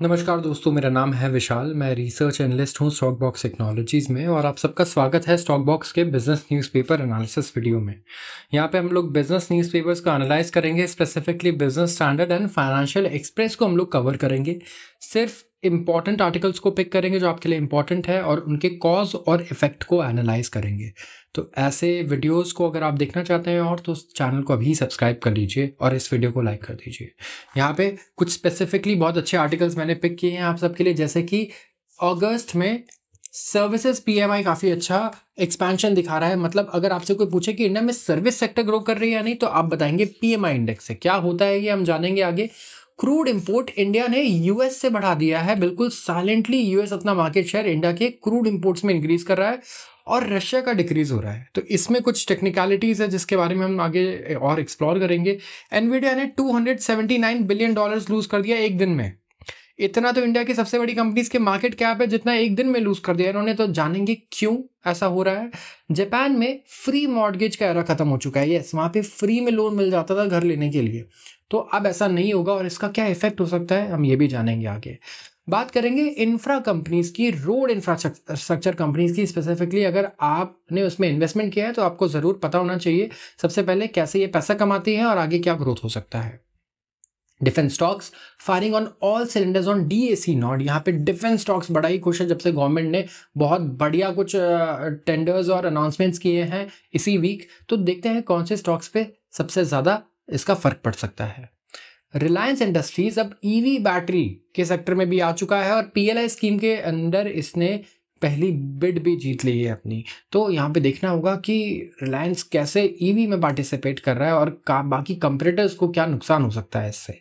नमस्कार दोस्तों, मेरा नाम है विशाल। मैं रिसर्च एनालिस्ट हूँ स्टॉक बॉक्स टेक्नोलॉजीज़ में और आप सबका स्वागत है स्टॉक बॉक्स के बिजनेस न्यूज़पेपर एनालिसिस वीडियो में। यहाँ पे हम लोग बिजनेस न्यूज़पेपर्स को एनालाइज करेंगे, specifically business standard and financial express को हम लोग कवर करेंगे। सिर्फ इंपॉर्टेंट आर्टिकल्स को पिक करेंगे जो आपके लिए इंपॉर्टेंट है और उनके कॉज और इफेक्ट को एनालाइज करेंगे। तो ऐसे वीडियोस को अगर आप देखना चाहते हैं और तो उस चैनल को अभी सब्सक्राइब कर लीजिए और इस वीडियो को लाइक कर दीजिए। यहाँ पे कुछ स्पेसिफिकली बहुत अच्छे आर्टिकल्स मैंने पिक किए हैं आप सबके लिए, जैसे कि अगस्त में सर्विसेज पीएमआई काफ़ी अच्छा एक्सपेंशन दिखा रहा है। मतलब अगर आपसे कोई पूछे कि इंडिया में सर्विस सेक्टर ग्रो कर रही है या नहीं, तो आप बताएंगे पीएमआई इंडेक्स से। क्या होता है ये हम जानेंगे आगे। क्रूड इंपोर्ट इंडिया ने यूएस से बढ़ा दिया है, बिल्कुल साइलेंटली यूएस अपना मार्केट शेयर इंडिया के क्रूड इंपोर्ट्स में इंक्रीज कर रहा है और रशिया का डिक्रीज हो रहा है। तो इसमें कुछ टेक्निकलिटीज है जिसके बारे में हम आगे और एक्सप्लोर करेंगे। एनवीडिया ने $279 बिलियन लूज कर दिया एक दिन में। इतना तो इंडिया की सबसे बड़ी कंपनीज के मार्केट कैप है जितना एक दिन में लूज कर दिया इन्होंने। तो जानेंगे क्यों ऐसा हो रहा है। जापान में फ्री मॉर्गेज का एरा खत्म हो चुका है। यस, वहां पे फ्री में लोन मिल जाता था घर लेने के लिए, तो अब ऐसा नहीं होगा और इसका क्या इफेक्ट हो सकता है हम ये भी जानेंगे आगे। बात करेंगे इंफ्रा कंपनीज की, रोड इंफ्रास्ट्रक्चर कंपनीज की स्पेसिफिकली। अगर आपने उसमें इन्वेस्टमेंट किया है तो आपको जरूर पता होना चाहिए सबसे पहले कैसे ये पैसा कमाती है और आगे क्या ग्रोथ हो सकता है। Defence stocks firing on all cylinders on DAC not. यहाँ पे डिफेंस स्टॉक्स बड़ा ही खुश है जब से गवर्नमेंट ने बहुत बढ़िया कुछ टेंडर्स और अनाउंसमेंट्स किए हैं इसी वीक। तो देखते हैं कौन से स्टॉक्स पे सबसे ज़्यादा इसका फर्क पड़ सकता है। रिलायंस इंडस्ट्रीज अब ईवी बैटरी के सेक्टर में भी आ चुका है और पीएलआई स्कीम के अंदर इसने पहली बिड भी जीत ली है अपनी। तो यहाँ पे देखना होगा कि रिलायंस कैसे ईवी में पार्टिसिपेट कर रहा है और बाकी कंपटीटर्स को क्या नुकसान हो सकता है इससे।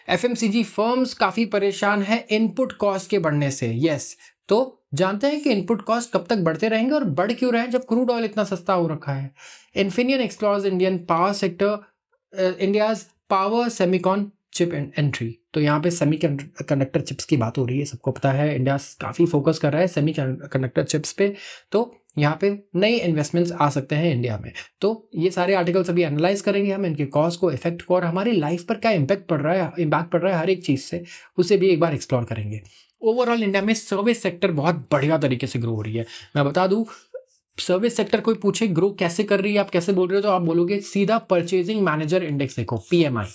एफएमसीजी फर्म्स काफ़ी परेशान है इनपुट कॉस्ट के बढ़ने से। यस, तो जानते हैं कि इनपुट कॉस्ट कब तक बढ़ते रहेंगे और बढ़ क्यों रहे हैं जब क्रूड ऑयल इतना सस्ता हो रखा है। Infineon explores Indian power sector India's power Semicon chip entry. तो यहाँ पे सेमी कंडक्टर चिप्स की बात हो रही है। सबको पता है इंडिया काफ़ी फोकस कर रहा है सेमी कंडक्टर चिप्स पे, तो यहाँ पे नए इन्वेस्टमेंट्स आ सकते हैं इंडिया में। तो ये सारे आर्टिकल्स अभी एनालाइज करेंगे हम, इनके कॉस्ट को, इफेक्ट को और हमारी लाइफ पर क्या इम्पैक्ट पड़ रहा है हर एक चीज़ से, उसे भी एक बार एक्सप्लोर करेंगे। ओवरऑल इंडिया में सर्विस सेक्टर बहुत बढ़िया तरीके से ग्रो हो रही है। मैं बता दूँ, सर्विस सेक्टर कोई पूछे ग्रो कैसे कर रही है, आप कैसे बोल रहे हो, तो आप बोलोगे सीधा परचेजिंग मैनेजर इंडेक्स देखो, पीएमआई।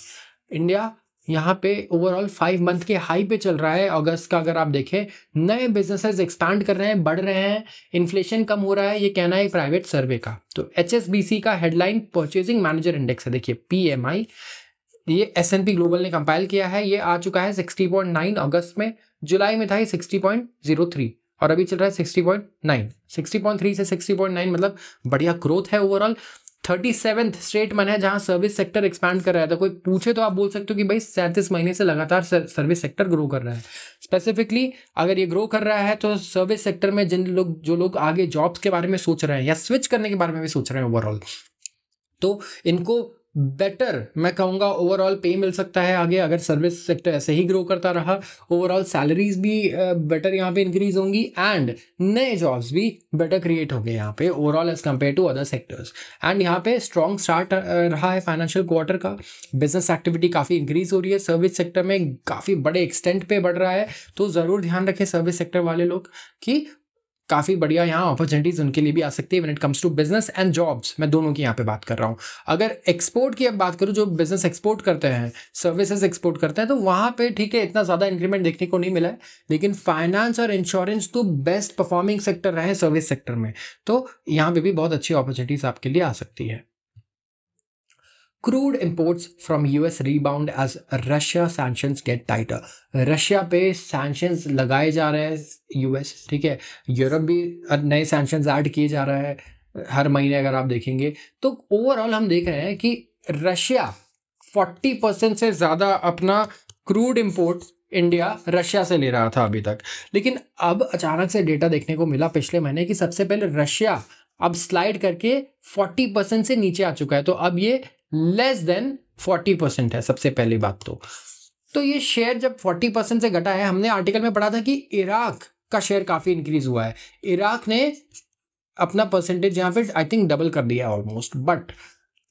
इंडिया यहाँ पे ओवरऑल 5 मंथ के हाई पे चल रहा है। अगस्त का अगर आप देखें, नए बिजनेसेस एक्सपैंड कर रहे हैं, बढ़ रहे हैं, इन्फ्लेशन कम हो रहा है, ये कहना है प्राइवेट सर्वे का। तो एचएसबीसी का हेडलाइन परचेजिंग मैनेजर इंडेक्स है, देखिए पीएमआई। ये एसएनपी ग्लोबल ने कंपाइल किया है, ये आ चुका है 60.9 अगस्त में। जुलाई में था ये 60.03 और अभी चल रहा है 60.9। 60.3 से 60.9 मतलब बढ़िया ग्रोथ है ओवरऑल। 37th स्ट्रेट मंथ है जहां सर्विस सेक्टर एक्सपैंड कर रहा है। तो कोई पूछे तो आप बोल सकते हो कि भाई 37 महीने से लगातार सर्विस सेक्टर ग्रो कर रहा है। स्पेसिफिकली अगर ये ग्रो कर रहा है तो सर्विस सेक्टर में जो लोग आगे जॉब्स के बारे में सोच रहे हैं या स्विच करने के बारे में भी सोच रहे हैं ओवरऑल, तो इनको बेटर, मैं कहूँगा ओवरऑल पे मिल सकता है आगे अगर सर्विस सेक्टर ऐसे ही ग्रो करता रहा। ओवरऑल सैलरीज भी बेटर यहाँ पे इंक्रीज होंगी एंड नए जॉब्स भी बेटर क्रिएट होंगे यहाँ पे overall as compare to other sectors. And यहाँ पे स्ट्रॉन्ग स्टार्ट रहा है फाइनेंशियल क्वार्टर का। बिजनेस एक्टिविटी काफ़ी इंक्रीज हो रही है सर्विस सेक्टर में, काफ़ी बड़े एक्सटेंट पे बढ़ रहा है। तो ज़रूर ध्यान रखें सर्विस सेक्टर वाले लोग कि काफ़ी बढ़िया यहाँ अपॉर्चुनिटीज़ उनके लिए भी आ सकती है when it comes to business and jobs. मैं दोनों की यहाँ पे बात कर रहा हूँ। अगर एक्सपोर्ट की अब बात करूँ, जो बिजनेस एक्सपोर्ट करते हैं, सर्विसेज एक्सपोर्ट करते हैं, तो वहाँ पे ठीक है इतना ज़्यादा इंक्रीमेंट देखने को नहीं मिला है, लेकिन फाइनेंस और इंश्योरेंस तो बेस्ट परफॉर्मिंग सेक्टर रहे सर्विस सेक्टर में। तो यहाँ पे भी बहुत अच्छी अपॉर्चुनिटीज़ आपके लिए आ सकती है। Crude imports from US rebound as Russia sanctions get tighter. Russia पे सैंक्शंस लगाए जा रहे हैं यूएस, ठीक है। यूरोप भी नए सैंक्शंस ऐड किए जा रहा है हर महीने अगर आप देखेंगे। तो ओवरऑल हम देख रहे हैं कि रशिया 40% से ज़्यादा अपना क्रूड इंपोर्ट इंडिया रशिया से ले रहा था अभी तक, लेकिन अब अचानक से डेटा देखने को मिला पिछले महीने कि सबसे पहले रशिया अब स्लाइड करके 40% से नीचे आ चुका है। तो अब ये लेस देन 40% है सबसे पहली बात। तो ये शेयर जब 40% से घटा है, हमने आर्टिकल में पढ़ा था कि इराक का शेयर काफ़ी इंक्रीज हुआ है। इराक ने अपना परसेंटेज यहाँ पे आई थिंक डबल कर दिया ऑलमोस्ट, बट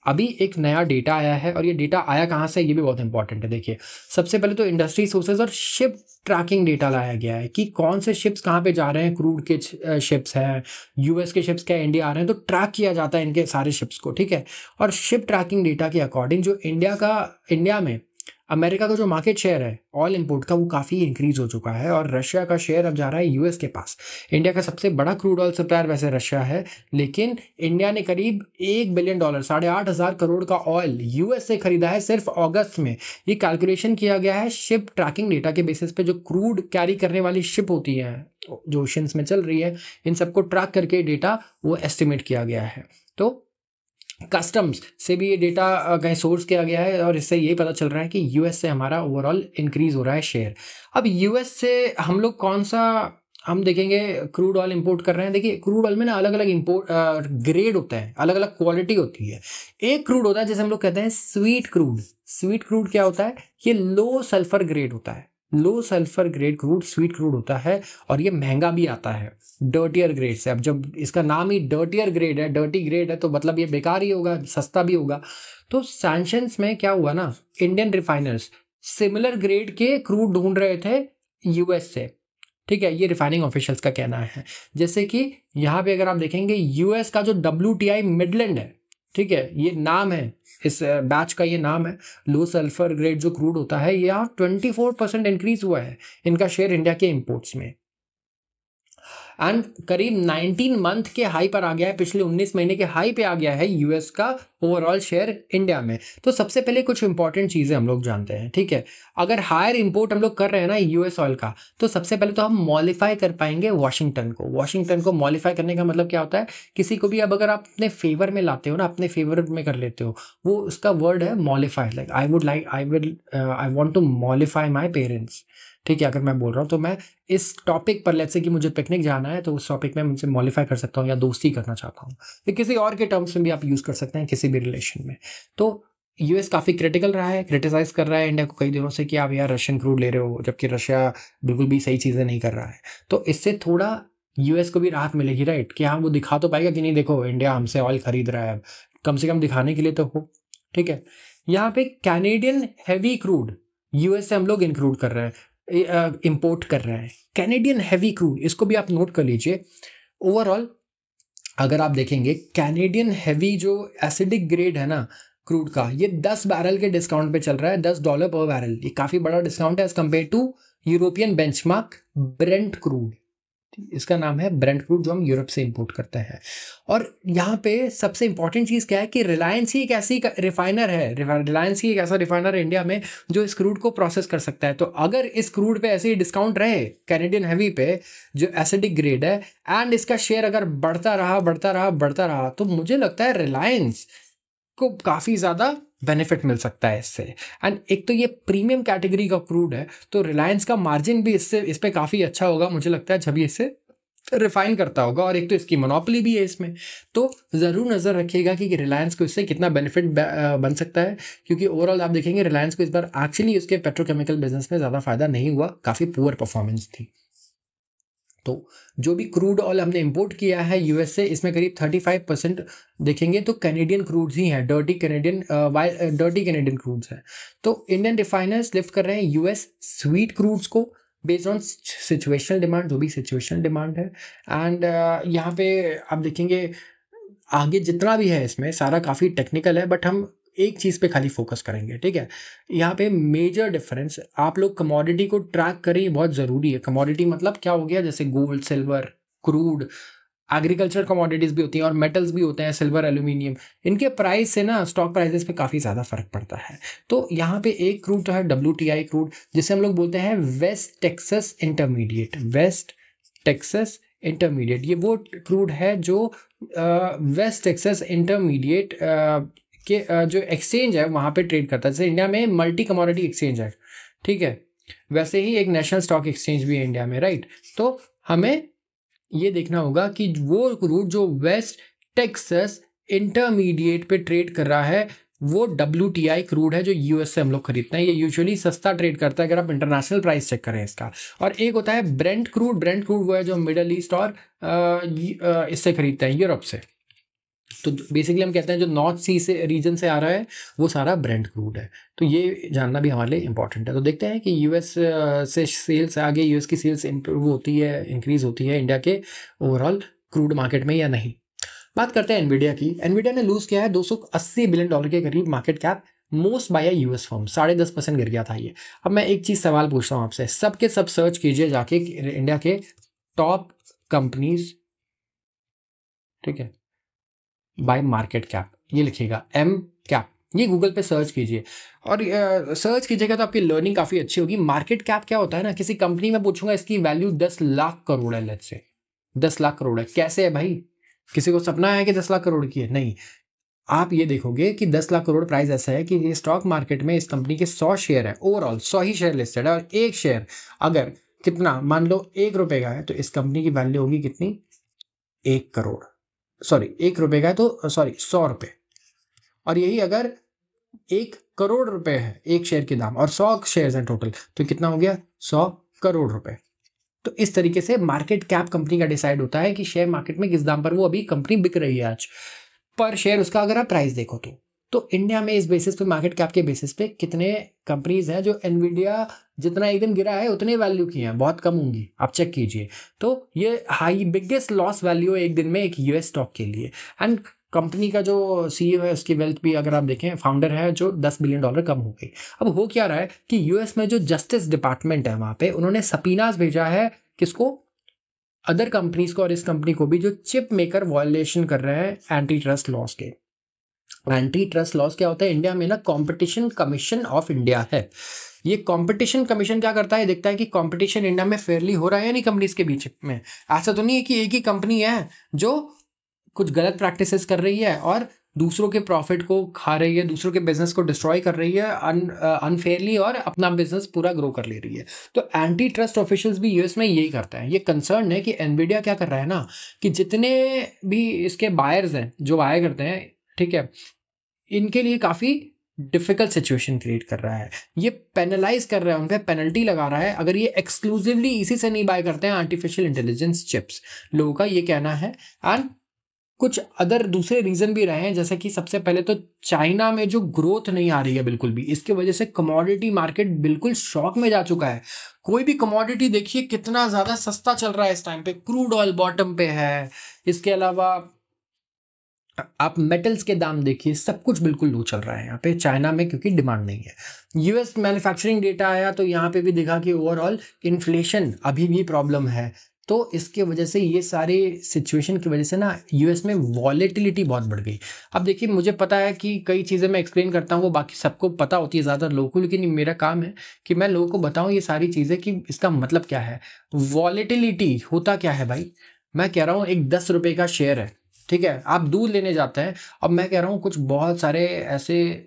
अभी एक नया डेटा आया है, और ये डेटा आया कहाँ से, ये भी बहुत इंपॉर्टेंट है। देखिए, सबसे पहले तो इंडस्ट्री सोर्सेज और शिप ट्रैकिंग डेटा लाया गया है कि कौन से शिप्स कहाँ पे जा रहे हैं। क्रूड के शिप्स हैं, यूएस के शिप्स क्या इंडिया आ रहे हैं, तो ट्रैक किया जाता है इनके सारे शिप्स को, ठीक है। और शिप ट्रैकिंग डेटा के अकॉर्डिंग जो इंडिया में अमेरिका का जो मार्केट शेयर है ऑयल इंपोर्ट का, वो काफ़ी इंक्रीज हो चुका है, और रशिया का शेयर अब जा रहा है यूएस के पास। इंडिया का सबसे बड़ा क्रूड ऑयल सप्लायर वैसे रशिया है, लेकिन इंडिया ने करीब $1 बिलियन, 8,500 करोड़ का ऑयल यूएस से खरीदा है सिर्फ अगस्त में। ये कैलकुलेशन किया गया है शिप ट्रैकिंग डेटा के बेसिस पे। जो क्रूड कैरी करने वाली शिप होती है जो ओशंस में चल रही है, इन सबको ट्रैक करके डेटा वो एस्टिमेट किया गया है। तो कस्टम्स से भी ये डेटा कहीं सोर्स किया गया है, और इससे ये पता चल रहा है कि यूएस से हमारा ओवरऑल इंक्रीज हो रहा है शेयर। अब यूएस से हम लोग कौन सा, हम देखेंगे क्रूड ऑयल इंपोर्ट कर रहे हैं। देखिए, क्रूड ऑयल में ना अलग अलग इंपोर्ट ग्रेड होता है, अलग अलग क्वालिटी होती है। एक क्रूड होता है जैसे हम लोग कहते हैं स्वीट क्रूड। स्वीट क्रूड क्या होता है, ये लो सल्फर ग्रेड होता है। Low sulphur grade crude sweet crude होता है, और ये महंगा भी आता है डर्टियर ग्रेड से। अब जब इसका नाम ही डर्टियर ग्रेड है, डर्टी ग्रेड है, तो मतलब ये बेकार ही होगा, सस्ता भी होगा। तो सैंक्शंस में क्या हुआ ना, इंडियन रिफाइनर्स सिमिलर ग्रेड के क्रूड ढूंढ रहे थे यूएस से, ठीक है। ये रिफाइनिंग ऑफिशियल्स का कहना है। जैसे कि यहाँ पे अगर आप देखेंगे यूएस का जो WTI मिडलैंड है, ठीक है, ये नाम है इस बैच का, ये नाम है लो सल्फर ग्रेड जो क्रूड होता है। यहाँ 24% इंक्रीज हुआ है इनका शेयर इंडिया के इंपोर्ट्स में, एंड करीब 19 मंथ के हाई पर आ गया है, पिछले 19 महीने के हाई पे आ गया है यूएस का ओवरऑल शेयर इंडिया में। तो सबसे पहले कुछ इंपॉर्टेंट चीज़ें हम लोग जानते हैं, ठीक है। अगर हायर इंपोर्ट हम लोग कर रहे हैं ना यूएस ऑयल का, तो सबसे पहले तो हम मॉडिफाई कर पाएंगे वाशिंगटन को। वाशिंगटन को मॉडिफाई करने का मतलब क्या होता है, किसी को भी अब अगर आप अपने फेवर में लाते हो ना, अपने फेवर में कर लेते हो, वो उसका वर्ड है modify. Like I want to modify my parents, ठीक है। अगर मैं बोल रहा हूँ तो मैं इस टॉपिक पर, लेट्स से कि मुझे पिकनिक जाना है, तो उस टॉपिक में मुझसे मॉडिफाई कर सकता हूँ, या दोस्ती करना चाहता हूँ, या किसी और के टर्म्स में भी आप यूज़ कर सकते हैं किसी भी रिलेशन में। तो यूएस काफ़ी क्रिटिकल रहा है, क्रिटिसाइज कर रहा है इंडिया को कई दिनों से कि आप यार रशियन क्रूड ले रहे हो, जबकि रशिया बिल्कुल भी सही चीज़ें नहीं कर रहा है। तो इससे थोड़ा यूएस को भी राहत मिलेगी, राइट, कि हाँ वो दिखा तो पाएगा कि नहीं देखो इंडिया हमसे ऑयल खरीद रहा है, कम से कम दिखाने के लिए तो हो, ठीक है। यहाँ पे कैनेडियन हैवी क्रूड यूएस से हम लोग इंक्लूड कर रहे हैं, इंपोर्ट कर रहे हैं कैनेडियन हैवी क्रूड, इसको भी आप नोट कर लीजिए। ओवरऑल अगर आप देखेंगे कैनेडियन हैवी जो एसिडिक ग्रेड है ना क्रूड का, ये 10 बैरल के डिस्काउंट पे चल रहा है, $10 पर बैरल। ये काफ़ी बड़ा डिस्काउंट है as compare to European benchmark Brent crude. इसका नाम है ब्रेंट क्रूड, जो हम यूरोप से इंपोर्ट करते हैं। और यहाँ पे सबसे इंपॉर्टेंट चीज़ क्या है कि रिलायंस ही एक ऐसी रिफाइनर है, रिलायंस ही एक ऐसा रिफाइनर है इंडिया में जो इस क्रूड को प्रोसेस कर सकता है। तो अगर इस क्रूड पे ऐसे ही डिस्काउंट रहे कैनेडियन हैवी पे जो एसिडिक ग्रेड है, एंड इसका शेयर अगर बढ़ता रहा, तो मुझे लगता है रिलायंस को काफ़ी ज़्यादा बेनिफिट मिल सकता है इससे। एंड एक तो ये प्रीमियम कैटेगरी का क्रूड है, तो रिलायंस का मार्जिन भी इस पे काफ़ी अच्छा होगा मुझे लगता है, जब ये इसे रिफाइन करता होगा। और एक तो इसकी मोनोपोली भी है इसमें, तो ज़रूर नज़र रखिएगा कि रिलायंस को इससे कितना बेनिफिट बन सकता है। क्योंकि ओवरऑल आप देखेंगे रिलायंस को इस बार एक्चुअली उसके पेट्रोकेमिकल बिजनेस में ज़्यादा फायदा नहीं हुआ, काफ़ी पुअर परफॉर्मेंस थी। तो जो भी क्रूड ऑयल हमने इंपोर्ट किया है यूएस से, इसमें करीब 35% देखेंगे तो कैनेडियन क्रूड्स ही हैं, डर्टी कैनेडियन क्रूड्स हैं। तो इंडियन रिफाइनर्स लिफ्ट कर रहे हैं यूएस स्वीट क्रूड्स को बेस्ड ऑन सिचुएशनल डिमांड, जो भी सिचुएशनल डिमांड है। एंड यहाँ पे आप देखेंगे आगे जितना भी है इसमें सारा काफ़ी टेक्निकल है, बट हम एक चीज़ पे खाली फोकस करेंगे, ठीक है। यहाँ पे मेजर डिफरेंस, आप लोग कमोडिटी को ट्रैक करें, ये बहुत ज़रूरी है। कमोडिटी मतलब क्या हो गया, जैसे gold, silver, crude, agriculture commodities भी होती हैं और मेटल्स भी होते हैं, सिल्वर, एल्यूमिनियम। इनके प्राइस से ना स्टॉक प्राइसेस पे काफ़ी ज़्यादा फर्क पड़ता है। तो यहाँ पे एक क्रूड तो है WTI क्रूड, जिसे हम लोग बोलते हैं West Texas intermediate. West Texas intermediate ये वो क्रूड है जो वेस्ट टेक्सास इंटरमीडिएट के जो एक्सचेंज है वहाँ पे ट्रेड करता है। जैसे इंडिया में मल्टी कमोडिटी एक्सचेंज है, ठीक है, वैसे ही एक नेशनल स्टॉक एक्सचेंज भी है इंडिया में, राइट। तो हमें ये देखना होगा कि वो क्रूड जो वेस्ट टेक्सास इंटरमीडिएट पे ट्रेड कर रहा है वो WTI क्रूड है जो यूएस से हम लोग खरीदते हैं। ये यूजुअली सस्ता ट्रेड करता है अगर आप इंटरनेशनल प्राइस चेक करें इसका। और एक होता है ब्रेंट क्रूड। ब्रेंट क्रूड वो है जो मिडल ईस्ट और इससे खरीदते हैं, यूरोप से। तो बेसिकली हम कहते हैं जो नॉर्थ सी से रीजन से आ रहा है वो सारा ब्रेंट क्रूड है। तो ये जानना भी हमारे लिए इंपॉर्टेंट है। तो देखते हैं कि यूएस से सेल्स आगे, यूएस की सेल्स इंप्रूव होती है, इंक्रीज होती है इंडिया के ओवरऑल क्रूड मार्केट में या नहीं। बात करते हैं एनवीडिया की। एनवीडिया ने लूज किया है $280 बिलियन के करीब market cap, most bye US firm, 10.5% गिर गया था ये। अब मैं एक चीज सवाल पूछता हूँ आपसे, सबके सब सर्च कीजिए जाके इंडिया के टॉप कंपनीज, ठीक है, बाय मार्केट कैप, ये लिखिएगा एम कैप, ये गूगल पे सर्च कीजिए और सर्च कीजिएगा तो आपकी लर्निंग काफ़ी अच्छी होगी। मार्केट कैप क्या होता है ना, किसी कंपनी में पूछूंगा इसकी वैल्यू 10 लाख करोड़ है, लेट्स से 10 लाख करोड़ है, कैसे है भाई? किसी को सपना है कि 10 लाख करोड़ की है? नहीं, आप ये देखोगे कि 10 लाख करोड़ प्राइस ऐसा है कि ये स्टॉक मार्केट में इस कंपनी के 100 शेयर है, ओवरऑल 100 ही शेयर लिस्टेड है, और एक शेयर अगर कितना, मान लो 1 रुपए का है, तो इस कंपनी की वैल्यू होगी कितनी? 1 करोड़, सॉरी 1 रुपए का है तो सॉरी 100 रुपए, और यही अगर 1 करोड़ रुपए है एक शेयर के दाम और 100 शेयर हैं टोटल, तो कितना हो गया? 100 करोड़ रुपए। तो इस तरीके से मार्केट कैप कंपनी का डिसाइड होता है कि शेयर मार्केट में किस दाम पर वो अभी कंपनी बिक रही है आज पर शेयर, उसका अगर आप प्राइस देखो तो इंडिया में इस बेसिस पे, मार्केट कैप के बेसिस पे कितने कंपनीज हैं जो एनवीडिया जितना एक दिन गिरा है उतने वैल्यू की हैं, बहुत कम होंगी, आप चेक कीजिए। तो ये हाई बिगेस्ट लॉस वैल्यू है एक दिन में एक यूएस स्टॉक के लिए। एंड कंपनी का जो सीईओ है उसकी वेल्थ भी अगर आप देखें, फाउंडर है जो $10 बिलियन कम हो गई। अब हो क्या रहा है कि यूएस में जो जस्टिस डिपार्टमेंट है वहां पे उन्होंने सबीनास भेजा है, किसको? अदर कंपनीज को, और इस कंपनी को भी, जो चिप मेकर वायलेशन कर रहे हैं एंटी ट्रस्ट लॉस के। एंटी ट्रस्ट लॉस क्या होता है इंडिया में ना? कंपटीशन कमीशन ऑफ इंडिया है। ये कंपटीशन कमीशन क्या करता है? देखता है कि कंपटीशन इंडिया में फेयरली हो रहा है या नहीं कंपनीज के बीच में। ऐसा तो नहीं है कि एक ही कंपनी है जो कुछ गलत प्रैक्टिसेस कर रही है और दूसरों के प्रॉफिट को खा रही है, दूसरों के बिजनेस को डिस्ट्रॉय कर रही है अनफेयरली, और अपना बिजनेस पूरा ग्रो कर ले रही है। तो एंटी ट्रस्ट ऑफिशियल्स भी यूएस में यही करते हैं। ये कंसर्न है कि एनवीडिया क्या कर रहा है ना, कि जितने भी इसके बायर्स हैं जो बाय करते हैं, ठीक है, इनके लिए काफ़ी डिफिकल्ट सिचुएशन क्रिएट कर रहा है। ये पेनलाइज कर रहा है, उन पर पेनल्टी लगा रहा है अगर ये एक्सक्लूसिवली इसी से नहीं बाय करते हैं आर्टिफिशियल इंटेलिजेंस चिप्स, लोगों का ये कहना है। एंड कुछ अदर दूसरे रीजन भी रहे हैं, जैसे कि सबसे पहले तो चाइना में जो ग्रोथ नहीं आ रही है बिल्कुल भी, इसकी वजह से कमोडिटी मार्केट बिल्कुल शॉक में जा चुका है। कोई भी कमोडिटी देखिए कितना ज्यादा सस्ता चल रहा है इस टाइम पे, क्रूड ऑयल बॉटम पे है, इसके अलावा आप मेटल्स के दाम देखिए, सब कुछ बिल्कुल लो चल रहा है यहाँ पे चाइना में, क्योंकि डिमांड नहीं है। यूएस मैन्युफैक्चरिंग डेटा आया तो यहाँ पे भी देखा कि ओवरऑल इन्फ्लेशन अभी भी प्रॉब्लम है। तो इसके वजह से, ये सारे सिचुएशन की वजह से ना यूएस में वॉलेटिलिटी बहुत बढ़ गई। अब देखिए, मुझे पता है कि कई चीज़ें मैं एक्सप्लेन करता हूँ वो बाकी सबको पता होती है ज़्यादातर लोगों को, लेकिन मेरा काम है कि मैं लोगों को बताऊँ ये सारी चीज़ें कि इसका मतलब क्या है। वॉलेटिलिटी होता क्या है भाई? मैं कह रहा हूँ एक 10 रुपये का शेयर है, ठीक है, आप दूध लेने जाते हैं। अब मैं कह रहा हूँ कुछ बहुत सारे ऐसे,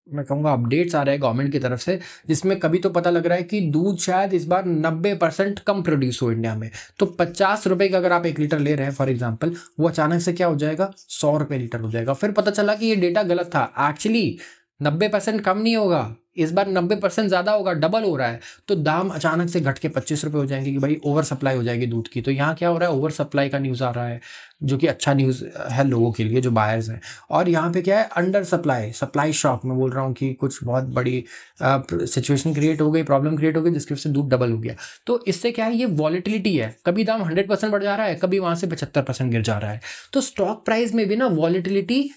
मैं कहूँगा, अपडेट्स आ रहे हैं गवर्नमेंट की तरफ से, जिसमें कभी तो पता लग रहा है कि दूध शायद इस बार 90% कम प्रोड्यूस हो इंडिया में। तो 50 रुपए का अगर आप 1 लीटर ले रहे हैं फॉर एग्जांपल, वो अचानक से क्या हो जाएगा? 100 रुपये लीटर हो जाएगा। फिर पता चला कि ये डेटा गलत था, एक्चुअली 90% कम नहीं होगा, इस बार 90% ज़्यादा होगा, डबल हो रहा है। तो दाम अचानक से घट के 25 रुपये हो जाएंगे कि भाई ओवर सप्लाई हो जाएगी दूध की। तो यहाँ क्या हो रहा है? ओवर सप्लाई का न्यूज़ आ रहा है, जो कि अच्छा न्यूज़ है लोगों के लिए जो बायर्स हैं। और यहाँ पे क्या है? Under supply, supply shock. मैं बोल रहा हूँ कि कुछ बहुत बड़ी सिचुएशन क्रिएट हो गई, प्रॉब्लम क्रिएट हो गई, जिसकी वजह से दूध डबल हो गया। तो इससे क्या है? ये वॉलेटिलिटी है, कभी दाम 100% बढ़ जा रहा है, कभी वहाँ से 75% गिर जा रहा है। तो स्टॉक प्राइस में भी ना वॉलेटिलिटी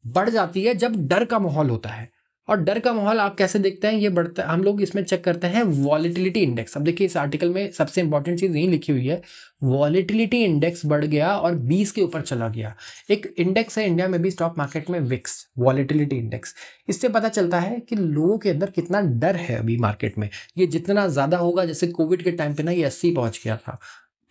बढ़ जाती है जब डर का माहौल होता है। और डर का माहौल आप कैसे देखते हैं? ये बढ़ता है, हम लोग इसमें चेक करते हैं वॉलेटिलिटी इंडेक्स। अब देखिए, इस आर्टिकल में सबसे इंपॉर्टेंट चीज़ यही लिखी हुई है, वॉलेटिलिटी इंडेक्स बढ़ गया और 20 के ऊपर चला गया। एक इंडेक्स है इंडिया में भी स्टॉक मार्केट में, विक्स, वॉलेटिलिटी इंडेक्स। इससे पता चलता है कि लोगों के अंदर कितना डर है अभी मार्केट में। ये जितना ज़्यादा होगा, जैसे कोविड के टाइम पे ना ये 80 पहुँच गया था,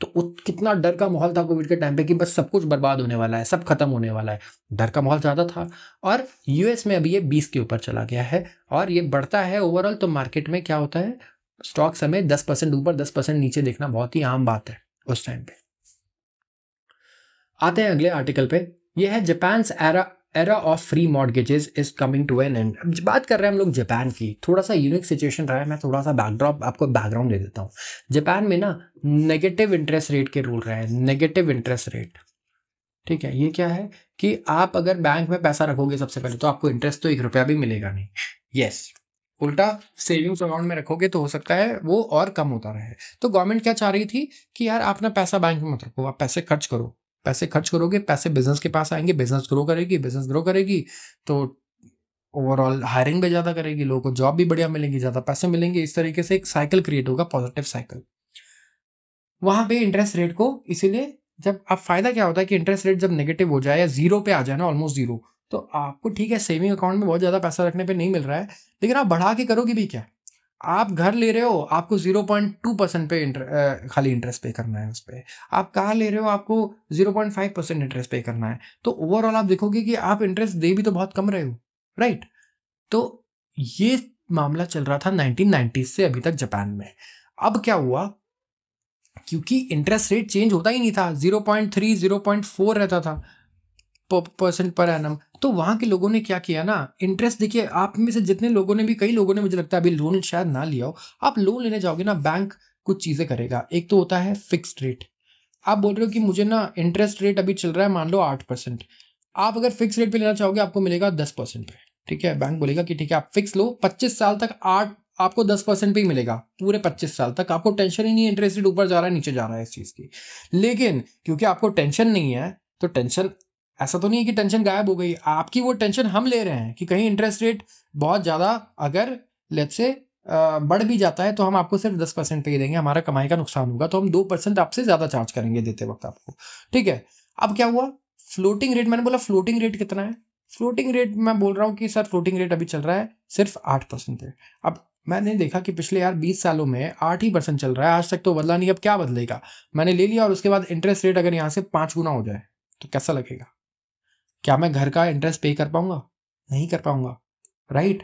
तो कितना डर का माहौल था कोविड के टाइम पे कि बस सब कुछ बर्बाद होने वाला है, सब खत्म होने वाला है, डर का माहौल ज़्यादा था। और यूएस में अभी ये 20 के ऊपर चला गया है और ये बढ़ता है ओवरऑल। तो मार्केट में क्या होता है? स्टॉक समय 10% ऊपर 10% नीचे देखना बहुत ही आम बात है उस टाइम पे। आते हैं अगले आर्टिकल पे। यह है Japan's era of free mortgages is coming to an end. अब बात कर रहे हैं हम लोग जापान की। थोड़ा सा यूनिक सिचुएशन रहा है, मैं थोड़ा सा बैकड्रॉप आपको बैकग्राउंड दे देता हूँ। जापान में ना नेगेटिव इंटरेस्ट रेट के रूल रहे हैं, नेगेटिव इंटरेस्ट रेट, ठीक है, ये क्या है कि आप अगर बैंक में पैसा रखोगे सबसे पहले तो आपको इंटरेस्ट तो 1 रुपया भी मिलेगा नहीं। यस, उल्टा सेविंग्स अकाउंट में रखोगे तो हो सकता है वो और कम होता रहे। तो गवर्नमेंट क्या चाह रही थी कि यार आप ना पैसा बैंक में मत रखो, आप पैसे खर्च करो। पैसे खर्च करोगे, पैसे बिजनेस के पास आएंगे, बिजनेस ग्रो करेगी तो ओवरऑल हायरिंग भी ज़्यादा करेगी, लोगों को जॉब भी बढ़िया मिलेंगी, ज़्यादा पैसे मिलेंगे। इस तरीके से एक साइकिल क्रिएट होगा, पॉजिटिव साइकिल। वहां पे इंटरेस्ट रेट को इसीलिए जब अब फायदा क्या होता है कि इंटरेस्ट रेट जब नेगेटिव हो जाए या जीरो पे आ जाए ना, ऑलमोस्ट जीरो, तो आपको ठीक है सेविंग अकाउंट में बहुत ज्यादा पैसा रखने पे नहीं मिल रहा है, लेकिन आप बढ़ा के करोगे भी क्या? आप घर ले रहे हो, आपको 0.2% पे खाली इंटरेस्ट पे करना है उस पर। आप कार ले रहे हो, आपको 0.5% इंटरेस्ट पे करना है। तो ओवरऑल आप देखोगे कि आप इंटरेस्ट दे भी तो बहुत कम रहे हो, राइट? तो ये मामला चल रहा था 1990s से अभी तक जापान में। अब क्या हुआ, क्योंकि इंटरेस्ट रेट चेंज होता ही नहीं था, 0.3 0.4 रहता था परसेंट पर एनम। तो वहां के लोगों ने क्या किया ना, इंटरेस्ट देखिए, आप में से जितने लोगों ने भी, कई लोगों ने मुझे लगता है अभी लोन शायद ना लिया हो, आप लोन लेने जाओगे ना, बैंक कुछ चीजें करेगा। एक तो होता है फिक्स्ड रेट। आप बोल रहे हो कि मुझे ना इंटरेस्ट रेट अभी चल रहा है मान लो 8%, आप अगर फिक्स रेट पे लेना चाहोगे आपको मिलेगा 10% पे। ठीक है, बैंक बोलेगा कि ठीक है आप फिक्स लो, 25 साल तक 8 आपको 10% पे ही मिलेगा, पूरे 25 साल तक आपको टेंशन ही नहीं है इंटरेस्ट रेट ऊपर जा रहा है नीचे जा रहा है इस चीज की। लेकिन क्योंकि आपको टेंशन नहीं है, तो टेंशन ऐसा तो नहीं है कि टेंशन गायब हो गई, आपकी वो टेंशन हम ले रहे हैं कि कहीं इंटरेस्ट रेट बहुत ज्यादा अगर लेट्स से बढ़ भी जाता है तो हम आपको सिर्फ 10% पे ही देंगे, हमारा कमाई का नुकसान होगा तो हम 2% आपसे ज्यादा चार्ज करेंगे देते वक्त आपको। ठीक है, अब क्या हुआ, फ्लोटिंग रेट, मैंने बोला फ्लोटिंग रेट कितना है, फ्लोटिंग रेट मैं बोल रहा हूँ कि सर फ्लोटिंग रेट अभी चल रहा है सिर्फ 8% पे। अब मैंने देखा कि पिछले यार 20 सालों में 8% चल रहा है, आज तक तो बदला नहीं, अब क्या बदलेगा। मैंने ले लिया और उसके बाद इंटरेस्ट रेट अगर यहाँ से 5 गुना हो जाए तो कैसा लगेगा? क्या मैं घर का इंटरेस्ट पे कर पाऊंगा? नहीं कर पाऊंगा, राइट?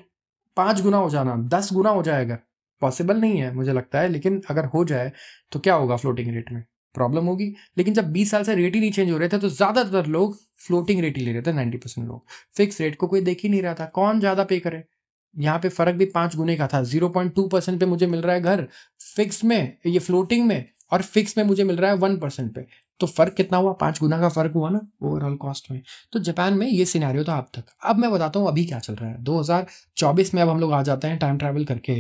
5 गुना हो जाना, 10 गुना हो जाएगा, पॉसिबल नहीं है मुझे लगता है, लेकिन अगर हो जाए तो क्या होगा, फ्लोटिंग रेट में प्रॉब्लम होगी। लेकिन जब 20 साल से रेट ही नहीं चेंज हो रहे थे तो ज्यादातर लोग फ्लोटिंग रेट ही ले रहे थे, 90% लोग। फिक्स रेट को कोई देख ही नहीं रहा था, कौन ज्यादा पे करे। यहाँ पे फर्क भी 5 गुने का था, 0.2% पे मुझे मिल रहा है घर फिक्स में, ये फ्लोटिंग में, और फिक्स में मुझे मिल रहा है 1% पे। तो फर्क कितना हुआ, 5 गुना का फर्क हुआ ना ओवरऑल कॉस्ट में। तो जापान में ये सिनेरियो था अब तक। अब मैं बताता हूँ अभी क्या चल रहा है 2024 में। अब हम लोग आ जाते हैं टाइम ट्रैवल करके,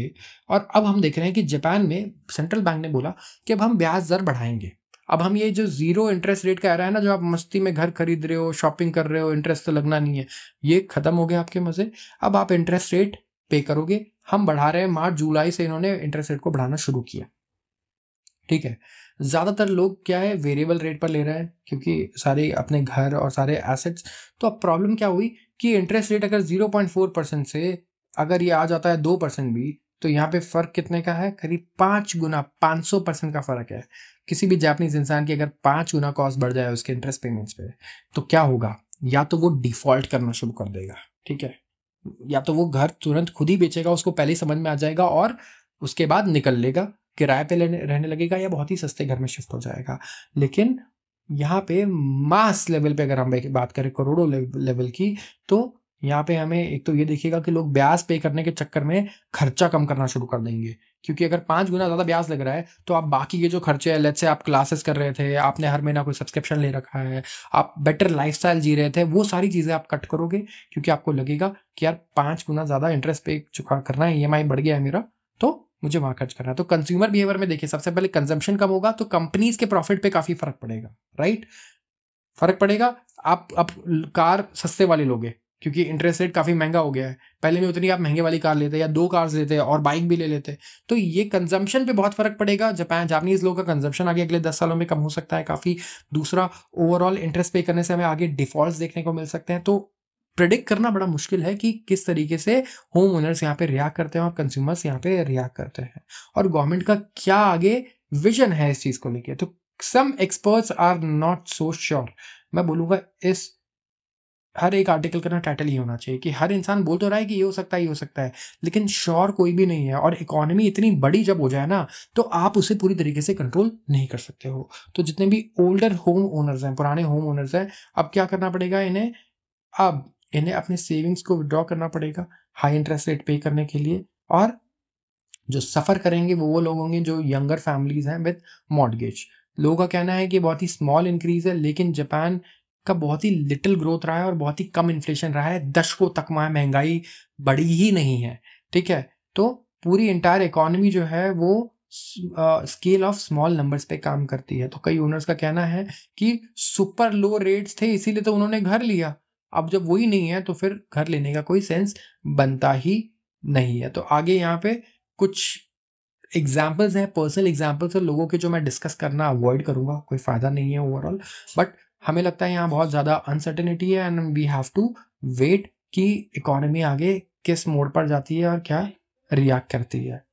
और अब हम देख रहे हैं कि जापान में सेंट्रल बैंक ने बोला कि अब हम ब्याज दर बढ़ाएंगे। अब हम ये जो जीरो इंटरेस्ट रेट का आ रहा है ना, जो आप मस्ती में घर खरीद रहे हो, शॉपिंग कर रहे हो, इंटरेस्ट तो लगना नहीं है, ये खत्म हो गया आपके मजे। अब आप इंटरेस्ट रेट पे करोगे, हम बढ़ा रहे हैं, मार्च जुलाई से इन्होंने इंटरेस्ट रेट को बढ़ाना शुरू किया। ठीक है, ज्यादातर लोग क्या है वेरिएबल रेट पर ले रहे हैं क्योंकि सारे अपने घर और सारे एसेट्स। तो अब प्रॉब्लम क्या हुई कि इंटरेस्ट रेट अगर 0.4% से अगर ये आ जाता है 2% भी, तो यहाँ पे फर्क कितने का है, करीब 5 गुना, 500% का फर्क है। किसी भी जापानीज इंसान की अगर 5 गुना कॉस्ट बढ़ जाए उसके इंटरेस्ट पेमेंट्स पे, तो क्या होगा, या तो वो डिफॉल्ट करना शुरू कर देगा, ठीक है, या तो वो घर तुरंत खुद ही बेचेगा, उसको पहले ही समझ में आ जाएगा और उसके बाद निकल लेगा, किराए पे रहने लगेगा, या बहुत ही सस्ते घर में शिफ्ट हो जाएगा। लेकिन यहाँ पे मास लेवल पे अगर हम बात करें करोड़ों लेवल की, तो यहाँ पे हमें एक तो ये देखिएगा कि लोग ब्याज पे करने के चक्कर में खर्चा कम करना शुरू कर देंगे। क्योंकि अगर 5 गुना ज्यादा ब्याज लग रहा है तो आप बाकी के जो खर्चे हैं, लेट्स से आप क्लासेस कर रहे थे, आपने हर महीना कोई सब्सक्रिप्शन ले रखा है, आप बेटर लाइफस्टाइल जी रहे थे, वो सारी चीजें आप कट करोगे क्योंकि आपको लगेगा कि यार 5 गुना ज्यादा इंटरेस्ट पे चुका करना है, ईएमआई बढ़ गया है मेरा, तो मुझे वहां खर्च करना है। तो कंज्यूमर बिहेवियर में देखिए, सबसे पहले कंजम्पशन कम होगा तो कंपनीज के प्रॉफिट पे काफी फर्क पड़ेगा, राइट? फर्क पड़ेगा। आप अब कार सस्ते वाले लोगे क्योंकि इंटरेस्ट रेट काफी महंगा हो गया है, पहले में उतनी आप महंगे वाली कार लेते या 2 कार्स लेते और बाइक भी ले लेते, तो ये कंजम्पशन पे बहुत फर्क पड़ेगा। जापानीज लोगों का कंजम्पशन आगे अगले 10 सालों में कम हो सकता है काफी। दूसरा, ओवरऑल इंटरेस्ट पे करने से हमें आगे डिफॉल्ट देखने को मिल सकते हैं। तो प्रिडिक्ट करना बड़ा मुश्किल है कि किस तरीके से होम ओनर्स यहाँ पे रिएक्ट करते हैं और कंज्यूमर्स यहाँ पे रिएक्ट करते हैं, और गवर्नमेंट का क्या आगे विजन है इस चीज को लेके। तो some experts are not so sure. मैं बोलूंगा इस हर एक आर्टिकल का ना टाइटल ये होना चाहिए कि हर इंसान बोल तो रहा है कि ये हो सकता है, ये हो सकता है, लेकिन श्योर कोई भी नहीं है। और इकोनॉमी इतनी बड़ी जब हो जाए ना, तो आप उसे पूरी तरीके से कंट्रोल नहीं कर सकते हो। तो जितने भी ओल्डर होम ओनर्स हैं, पुराने होम ओनर्स हैं, अब क्या करना पड़ेगा इन्हें, अब इन्हें अपने सेविंग्स को विड्रॉ करना पड़ेगा हाई इंटरेस्ट रेट पे करने के लिए। और जो सफर करेंगे वो लोग होंगे जो यंगर फैमिलीज हैं विद मॉर्टगेज। लोगों का कहना है कि बहुत ही स्मॉल इंक्रीज है, लेकिन जापान का बहुत ही लिटिल ग्रोथ रहा है और बहुत ही कम इन्फ्लेशन रहा है, दशकों तक वहाँ महंगाई बढ़ी ही नहीं है, ठीक है। तो पूरी इंटायर इकोनॉमी जो है वो स्केल ऑफ स्मॉल नंबर्स पे काम करती है। तो कई ओनर्स का कहना है कि सुपर लो रेट्स थे इसीलिए तो उन्होंने घर लिया, अब जब वही नहीं है तो फिर घर लेने का कोई सेंस बनता ही नहीं है। तो आगे यहाँ पे कुछ एग्जाम्पल्स हैं, पर्सनल एग्जाम्पल्स हैं लोगों के, जो मैं डिस्कस करना अवॉइड करूंगा, कोई फायदा नहीं है ओवरऑल। बट हमें लगता है यहाँ बहुत ज़्यादा अनसर्टेनिटी है and we have to wait कि इकोनॉमी आगे किस मोड पर जाती है और क्या रिएक्ट करती है।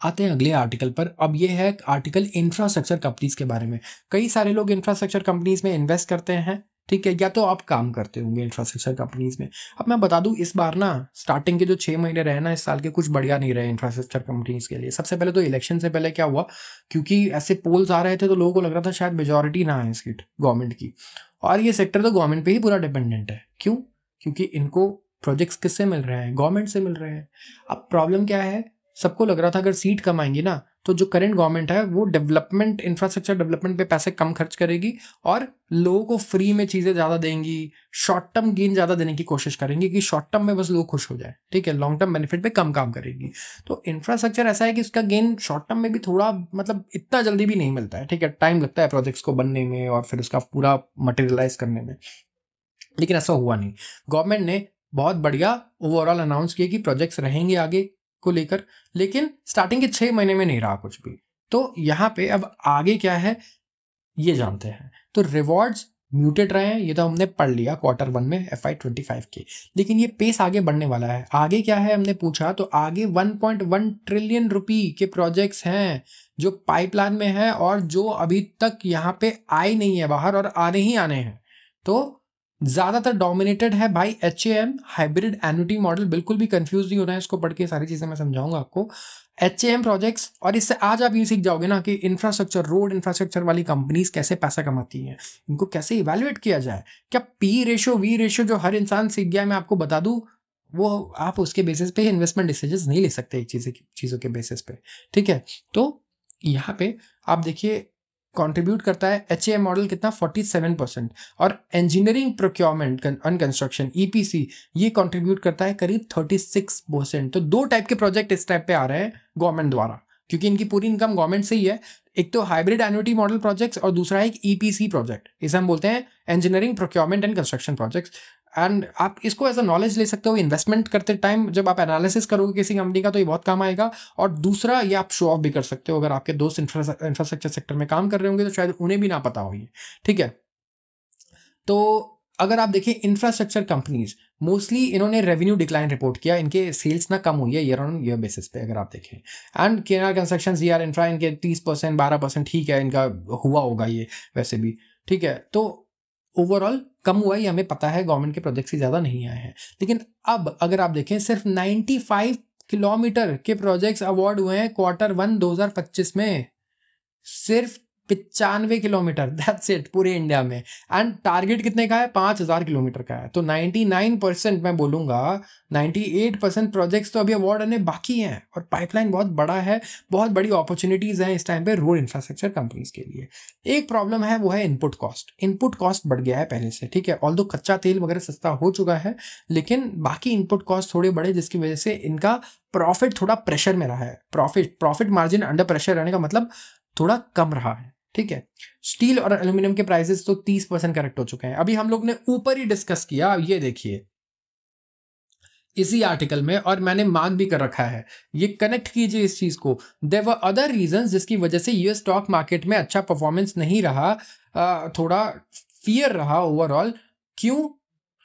आते हैं अगले आर्टिकल पर। अब ये है आर्टिकल इंफ्रास्ट्रक्चर कंपनीज के बारे में। कई सारे लोग इंफ्रास्ट्रक्चर कंपनीज में इन्वेस्ट करते हैं, ठीक है, या तो आप काम करते होंगे इंफ्रास्ट्रक्चर कंपनीज में। अब मैं बता दूं, इस बार ना स्टार्टिंग के जो 6 महीने रहे ना इस साल के, कुछ बढ़िया नहीं रहे इंफ्रास्ट्रक्चर कंपनीज के लिए। सबसे पहले तो इलेक्शन से पहले क्या हुआ, क्योंकि ऐसे पोल्स आ रहे थे तो लोगों को लग रहा था शायद मेजोरिटी ना आए सीट गवर्नमेंट की, और ये सेक्टर तो गवर्नमेंट पे ही पूरा डिपेंडेंट है। क्यों? क्योंकि इनको प्रोजेक्ट्स किससे मिल रहे हैं? गवर्नमेंट से मिल रहे हैं। अब प्रॉब्लम क्या है, सबको लग रहा था अगर सीट कम आएंगी ना तो जो करंट गवर्नमेंट है वो डेवलपमेंट, इंफ्रास्ट्रक्चर डेवलपमेंट पे पैसे कम खर्च करेगी और लोगों को फ्री में चीजें ज्यादा देंगी, शॉर्ट टर्म गेन ज्यादा देने की कोशिश करेंगी कि शॉर्ट टर्म में बस लोग खुश हो जाए, ठीक है, लॉन्ग टर्म बेनिफिट पे कम काम करेगी। तो इंफ्रास्ट्रक्चर ऐसा है कि उसका गेन शॉर्ट टर्म में भी थोड़ा, मतलब इतना जल्दी भी नहीं मिलता है, ठीक है, टाइम लगता है प्रोजेक्ट्स को बनने में और फिर उसका पूरा मटेरियलाइज करने में। लेकिन ऐसा हुआ नहीं। गवर्नमेंट ने बहुत बढ़िया ओवरऑल अनाउंस किया कि प्रोजेक्ट्स रहेंगे आगे को लेकर, लेकिन स्टार्टिंग के 6 महीने में नहीं रहा कुछ भी। तो यहाँ पे अब आगे क्या है ये जानते हैं। तो रिवॉर्ड्स म्यूटेड रहे हैं, ये तो हमने पढ़ लिया Q1 में FY25 के, लेकिन ये पेस आगे बढ़ने वाला है। आगे क्या है हमने पूछा, तो आगे 1.1 ट्रिलियन रुपी के प्रोजेक्ट्स हैं जो पाइपलाइन में है और जो अभी तक यहाँ पे आए नहीं है बाहर और आने ही आने हैं। तो ज्यादातर डोमिनेटेड है भाई HAM, हाइब्रिड एन्युटी मॉडल। बिल्कुल भी कंफ्यूज नहीं होना है इसको पढ़ के, सारी चीजें मैं समझाऊंगा आपको। HAM प्रोजेक्ट्स, और इससे आज आप ये सीख जाओगे ना कि इंफ्रास्ट्रक्चर, रोड इंफ्रास्ट्रक्चर वाली कंपनीज कैसे पैसा कमाती हैं, इनको कैसे इवेल्युएट किया जाए, क्या P रेशो V रेशो जो हर इंसान सीख गया है मैं आपको बता दूं, वो आप उसके बेसिस पे इन्वेस्टमेंट डिसीजंस नहीं ले सकते एक चीज़ों के बेसिस पे, ठीक है। तो यहाँ पे आप देखिए कंट्रीब्यूट करता है HAM मॉडल कितना, 47%, और engineering procurement and construction EPC ये कंट्रीब्यूट करता है करीब 36%। तो 2 टाइप के प्रोजेक्ट इस टाइप पे आ रहे हैं गवर्नमेंट द्वारा, क्योंकि इनकी पूरी इनकम गवर्नमेंट से ही है। एक तो हाइब्रिड एन्युटी मॉडल प्रोजेक्ट्स और दूसरा एक EPC प्रोजेक्ट, इसे हम बोलते हैं engineering procurement and construction projects. And आप इसको एज अ नॉलेज ले सकते हो इन्वेस्टमेंट करते टाइम, जब आप एनालिसिस करोगे किसी कंपनी का तो ये बहुत काम आएगा। और दूसरा, ये आप शो ऑफ भी कर सकते हो, अगर आपके दोस्त इंफ्रास्ट्रक्चर सेक्टर में काम कर रहे होंगे तो शायद उन्हें भी ना पता हो ये, ठीक है। तो अगर आप देखें इंफ्रास्ट्रक्चर कंपनीज, मोस्टली इन्होंने रेवेन्यू डिक्लाइन रिपोर्ट किया, इनके सेल्स ना कम हुई है ईयर ऑन ईयर बेसिस पे अगर आप देखें। And KNR construction, ZR infra, इनके 30%, 12%, ठीक है, इनका हुआ होगा ये वैसे भी, ठीक है। तो ओवरऑल कम हुआ है, हमें पता है, गवर्नमेंट के प्रोजेक्ट्स ही ज़्यादा नहीं आए हैं। लेकिन अब अगर आप देखें सिर्फ 95 किलोमीटर के प्रोजेक्ट्स अवार्ड हुए हैं Q1 2025 में, सिर्फ 95 किलोमीटर, दैट्स इट पूरे इंडिया में। एंड टारगेट कितने का है? 5000 किलोमीटर का है। तो 99%, मैं बोलूंगा 98% प्रोजेक्ट्स तो अभी अवार्ड आने बाकी हैं और पाइपलाइन बहुत बड़ा है, बहुत बड़ी अपॉर्चुनिटीज हैं इस टाइम पे रोड इंफ्रास्ट्रक्चर कंपनीज के लिए। एक प्रॉब्लम है, वो है इनपुट कॉस्ट। इनपुट कॉस्ट बढ़ गया है पहले से, ठीक है, ऑल्दो कच्चा तेल वगैरह सस्ता हो चुका है, लेकिन बाकी इनपुट कॉस्ट थोड़े बढ़े, जिसकी वजह से इनका प्रॉफिट थोड़ा प्रेशर में रहा है। प्रॉफिट मार्जिन अंडर प्रेशर रहने का मतलब थोड़ा कम रहा है, ठीक है। स्टील और एल्यूमिनियम के प्राइसेस तो 30% करेक्ट हो चुके हैं। अभी हम लोग ने ऊपर ही डिस्कस किया, ये देखिए इसी आर्टिकल में, और मैंने मार्क भी कर रखा है, ये कनेक्ट कीजिए इस चीज को। देयर वर अदर रीजंस जिसकी वजह से यूएस स्टॉक मार्केट में अच्छा परफॉर्मेंस नहीं रहा, थोड़ा फियर रहा ओवरऑल। क्यों?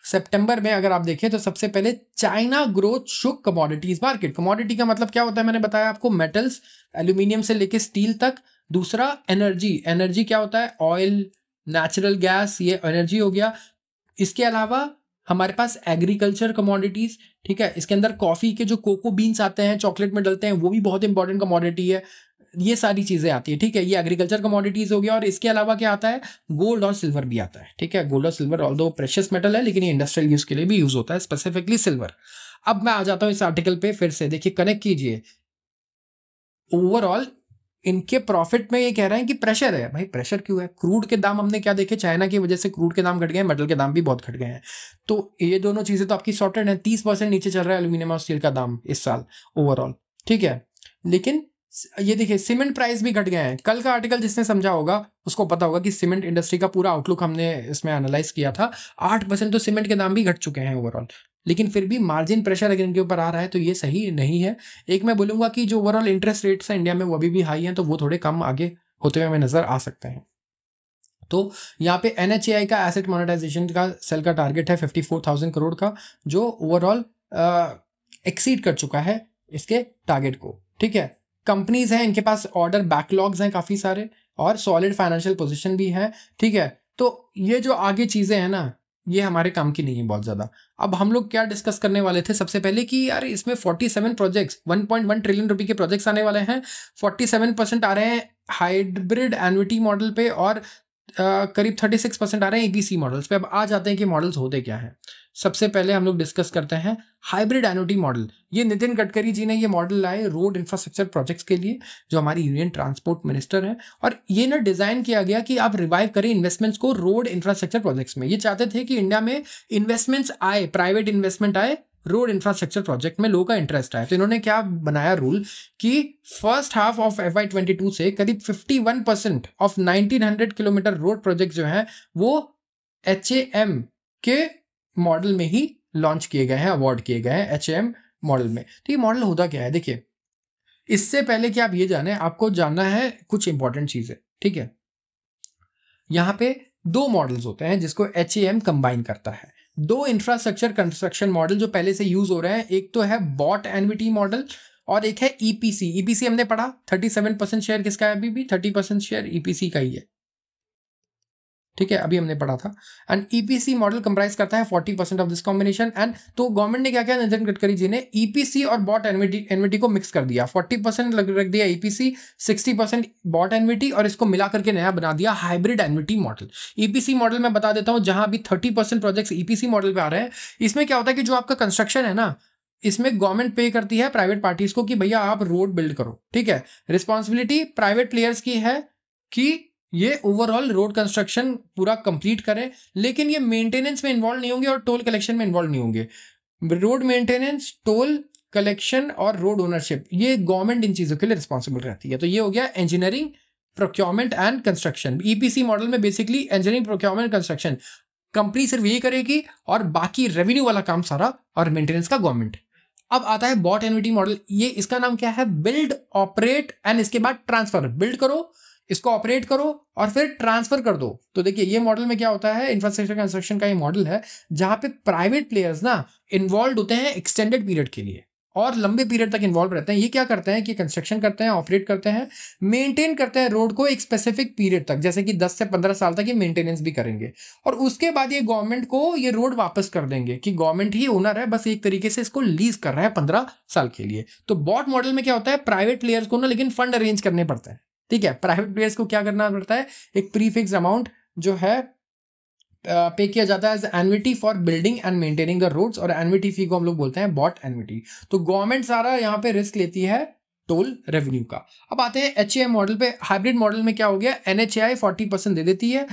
सितंबर में अगर आप देखें तो सबसे पहले चाइना ग्रोथ शुक कमोडिटीज मार्केट। कमोडिटी का मतलब क्या होता है, मैंने बताया आपको, मेटल्स, एल्यूमिनियम से लेके स्टील तक। दूसरा एनर्जी क्या होता है, ऑयल, नेचुरल गैस, ये एनर्जी हो गया। इसके अलावा हमारे पास एग्रीकल्चर कमोडिटीज, ठीक है, इसके अंदर कॉफी के जो कोको बीन्स आते हैं चॉकलेट में डलते हैं, वो भी बहुत इंपॉर्टेंट कमोडिटी है। ये सारी चीजें आती है, ठीक है, ये एग्रीकल्चर कमोडिटीज हो गया। और इसके अलावा क्या आता है, गोल्ड और सिल्वर भी आता है, ठीक है। गोल्ड और सिल्वर ऑल्दो प्रेशियस मेटल है, लेकिन ये इंडस्ट्रियल यूज के लिए भी यूज होता है, स्पेसिफिकली सिल्वर। अब मैं आ जाता हूं इस आर्टिकल पे, फिर से देखिए, कनेक्ट कीजिए। ओवरऑल इनके प्रॉफिट में ये कह रहे हैं कि प्रेशर है। भाई प्रेशर क्यों है? क्रूड के दाम हमने क्या देखे, चाइना की वजह से क्रूड के दाम घट गए हैं, मेटल के दाम भी बहुत घट गए हैं। तो ये दोनों चीजें तो आपकी सॉर्टेड है। 30% नीचे चल रहा है एल्यूमिनियम और स्टील का दाम इस साल ओवरऑल, ठीक है। लेकिन ये देखिए सीमेंट प्राइस भी घट गए हैं। कल का आर्टिकल जिसने समझा होगा उसको पता होगा कि सीमेंट इंडस्ट्री का पूरा आउटलुक हमने इसमें एनालाइज किया था। 8% तो सीमेंट के दाम भी घट चुके हैं ओवरऑल। लेकिन फिर भी मार्जिन प्रेशर अगर इनके ऊपर आ रहा है तो ये सही नहीं है। एक मैं बोलूंगा कि जो ओवरऑल इंटरेस्ट रेट्स हैं इंडिया में वो अभी भी हाई हैं, तो वो थोड़े कम आगे होते हुए हमें नजर आ सकते हैं। तो यहाँ पे NHAI का एसेट मोनेटाइजेशन का सेल का टारगेट है 54,000 करोड़ का, जो ओवरऑल एक्सीड कर चुका है इसके टारगेट को, ठीक है। कंपनीज हैं, इनके पास ऑर्डर बैकलॉग्स हैं काफी सारे और सॉलिड फाइनेंशियल पोजीशन भी है, ठीक है। तो ये जो आगे चीजें हैं ना, ये हमारे काम की नहीं है बहुत ज्यादा। अब हम लोग क्या डिस्कस करने वाले थे सबसे पहले कि यार इसमें 47 प्रोजेक्ट्स 1.1 ट्रिलियन रुपए के प्रोजेक्ट्स आने वाले हैं। 47% आ रहे हैं हाइब्रिड एन्युटी मॉडल पे और करीब 36% आ रहे हैं EPC मॉडल्स पे। अब आ जाते हैं कि मॉडल्स होते क्या हैं। सबसे पहले हम लोग डिस्कस करते हैं हाइब्रिड एन्युटी मॉडल। ये नितिन गडकरी जी ने ये मॉडल लाए रोड इंफ्रास्ट्रक्चर प्रोजेक्ट्स के लिए, जो हमारी यूनियन ट्रांसपोर्ट मिनिस्टर हैं। और ये ना डिजाइन किया गया कि आप रिवाइव करें इन्वेस्टमेंट्स को रोड इंफ्रास्ट्रक्चर प्रोजेक्ट्स में। ये चाहते थे कि इंडिया में इन्वेस्टमेंट्स आए, प्राइवेट इन्वेस्टमेंट आए रोड इंफ्रास्ट्रक्चर प्रोजेक्ट में, लोगों का इंटरेस्ट आए। तो इन्होंने क्या बनाया रूल कि फर्स्ट हाफ ऑफ FY22 से करीब 51% ऑफ 1900 किलोमीटर रोड प्रोजेक्ट जो हैं वो HAM के मॉडल में ही लॉन्च किए गए हैं, अवार्ड किए गए हैं HAM मॉडल में। तो ये मॉडल होता क्या है? देखिए, इससे पहले कि आप ये जाने, आपको जानना है कुछ इंपॉर्टेंट चीजें, ठीक है। यहां पे दो मॉडल्स होते हैं जिसको HAM कंबाइन करता है। दो इंफ्रास्ट्रक्चर कंस्ट्रक्शन मॉडल जो पहले से यूज हो रहे हैं, एक तो है बॉट एन्युटी मॉडल और एक है EPC हमने पढ़ा 37% शेयर किसका है? अभी भी 30% शेयर EPC का ही है, ठीक है, अभी हमने पढ़ा था। एंड EPC मॉडल कंप्राइज करता है 40% ऑफ दिस कॉम्बिनेशन। एंड तो गवर्नमेंट ने क्या किया, नितिन गडकरी जी ने EPC और बॉट एन्युटी को मिक्स कर दिया। 40% रख दिया EPC, 60% बॉट एन्युटी, और इसको मिला करके नया बना दिया hybrid annuity model. EPC model मैं बता देता हूं, जहां अभी 30% प्रोजेक्ट्स EPC मॉडल पे आ रहे हैं, इसमें क्या होता है कि जो आपका कंस्ट्रक्शन है ना, इसमें गवर्नमेंट पे करती है प्राइवेट पार्टीज को कि भैया आप रोड बिल्ड करो, ठीक है। रिस्पॉन्सिबिलिटी प्राइवेट प्लेयर्स की है कि ये ओवरऑल रोड कंस्ट्रक्शन पूरा कंप्लीट करें, लेकिन ये मेंटेनेंस में इन्वॉल्व नहीं होंगे और टोल कलेक्शन में इन्वॉल्व नहीं होंगे। रोड मेंटेनेंस, टोल कलेक्शन और रोड ओनरशिप, ये गवर्नमेंट इन चीजों के लिए रिस्पॉन्सिबल रहती है। तो ये हो गया engineering, procurement and construction. EPC model में basically engineering, procurement, construction company सिर्फ यही करेगी और बाकी रेवेन्यू वाला काम सारा और मेंटेनेंस का गवर्नमेंट। अब आता है बॉट एन्युटी मॉडल। ये इसका नाम क्या है? बिल्ड, ऑपरेट एंड इसके बाद ट्रांसफर। बिल्ड करो, इसको ऑपरेट करो और फिर ट्रांसफर कर दो। तो देखिए ये मॉडल में क्या होता है, इंफ्रास्ट्रक्चर कंस्ट्रक्शन का ये मॉडल है जहां पे प्राइवेट प्लेयर्स ना इन्वॉल्व होते हैं एक्सटेंडेड पीरियड के लिए और लंबे पीरियड तक इन्वॉल्व रहते हैं। ये क्या करते हैं कि कंस्ट्रक्शन करते हैं, ऑपरेट करते हैं, मेंटेन करते हैं रोड को एक स्पेसिफिक पीरियड तक, जैसे कि 10 से 15 साल तक ये मेंटेनेंस भी करेंगे और उसके बाद ये गवर्नमेंट को ये रोड वापस कर देंगे कि गवर्नमेंट ही ओनर है, बस एक तरीके से इसको लीज कर रहा है 15 साल के लिए। तो बॉट मॉडल में क्या होता है, प्राइवेट प्लेयर्स को ना लेकिन फंड अरेंज करने पड़ते हैं, ठीक है। प्राइवेट प्लेयर्स को क्या करना पड़ता है, एक प्रीफिक्स अमाउंट जो है पे किया जाता है as annuity for building and maintaining the roads, और एन्युटी फी को हम लोग बोलते हैं बॉट एन्युटी। तो गवर्नमेंट सारा यहाँ पे रिस्क लेती है टोल रेवेन्यू का। अब आते हैं HAM मॉडल पे। हाइब्रिड मॉडल में क्या हो गया, NHAI 40% दे देती है,